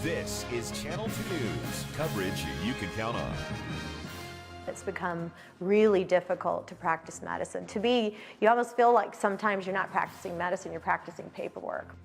This is Channel 2 News, coverage you can count on. It's become really difficult to practice medicine. You almost feel like sometimes you're not practicing medicine, you're practicing paperwork.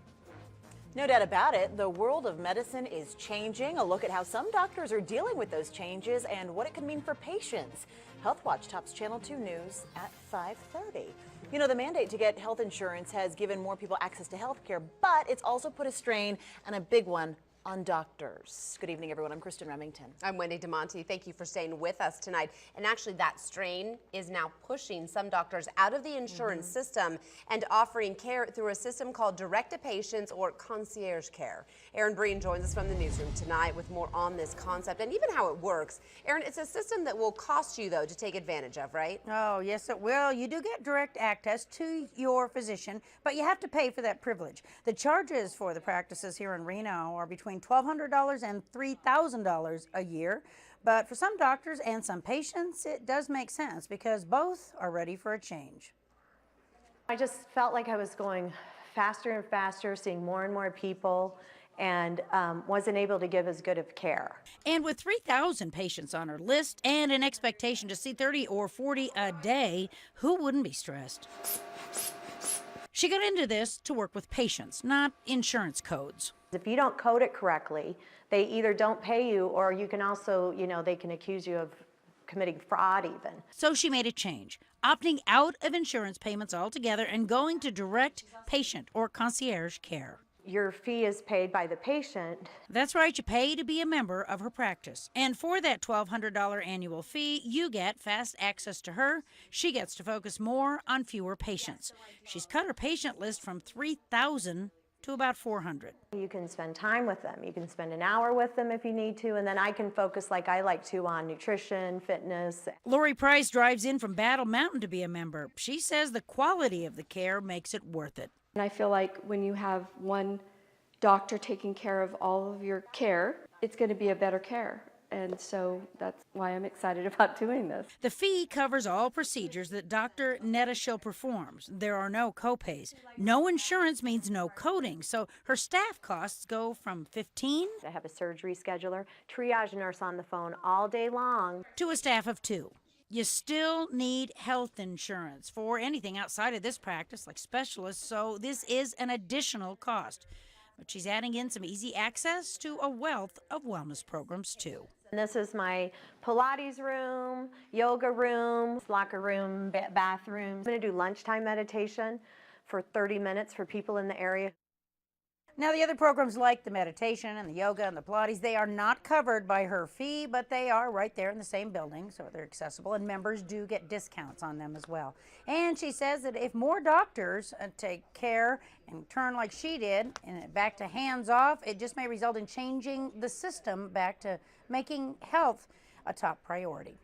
No doubt about it, the world of medicine is changing. A look at how some doctors are dealing with those changes and what it could mean for patients. Health Watch tops Channel 2 News at 5:30. You know, the mandate to get health insurance has given more people access to health care, but it's also put a strain, and a big one, on doctors. Good evening, everyone. I'm Kristen Remington. I'm Wendy DeMonte. Thank you for staying with us tonight. And actually, that strain is now pushing some doctors out of the insurance system and offering care through a system called direct-to-patients or concierge care. Aaron Breen joins us from the newsroom tonight with more on this concept and even how it works. Aaron, it's a system that will cost you, though, to take advantage of, right? Oh, yes, it will. You do get direct access to your physician, but you have to pay for that privilege. The charges for the practices here in Reno are between $1,200 and $3,000 a year. But for some doctors and some patients, it does make sense because both are ready for a change. I just felt like I was going faster and faster, seeing more and more people, and wasn't able to give as good of care. And with 3,000 patients on her list and an expectation to see 30 or 40 a day, who wouldn't be stressed? She got into this to work with patients, not insurance codes. If you don't code it correctly, they either don't pay you, or you can also, they can accuse you of committing fraud even. So she made a change, opting out of insurance payments altogether and going to direct patient or concierge care. Your fee is paid by the patient. That's right, you pay to be a member of her practice. And for that $1,200 annual fee, you get fast access to her. She gets to focus more on fewer patients. She's cut her patient list from 3,000 to about 400. You can spend time with them. You can spend an hour with them if you need to, and then I can focus like I like to on nutrition, fitness. Lori Price drives in from Battle Mountain to be a member. She says the quality of the care makes it worth it. And I feel like when you have one doctor taking care of all of your care, it's going to be a better care. And so that's why I'm excited about doing this. The fee covers all procedures that Dr. Netta Schill performs. There are no copays. No insurance means no coding, so her staff costs go from $15 I have a surgery scheduler, triage nurse on the phone all day long, to a staff of 2. You still need health insurance for anything outside of this practice, like specialists, so this is an additional cost. But she's adding in some easy access to a wealth of wellness programs, too. And this is my Pilates room, yoga room, locker room, bathroom. I'm going to do lunchtime meditation for 30 minutes for people in the area. Now, the other programs like the meditation and the yoga and the Pilates, they are not covered by her fee, but they are right there in the same building, so they're accessible, and members do get discounts on them as well. And she says that if more doctors take care and turn like she did, and back to hands-off, it just may result in changing the system back to making health a top priority.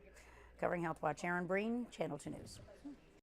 Covering Health Watch, Aaron Breen, Channel 2 News.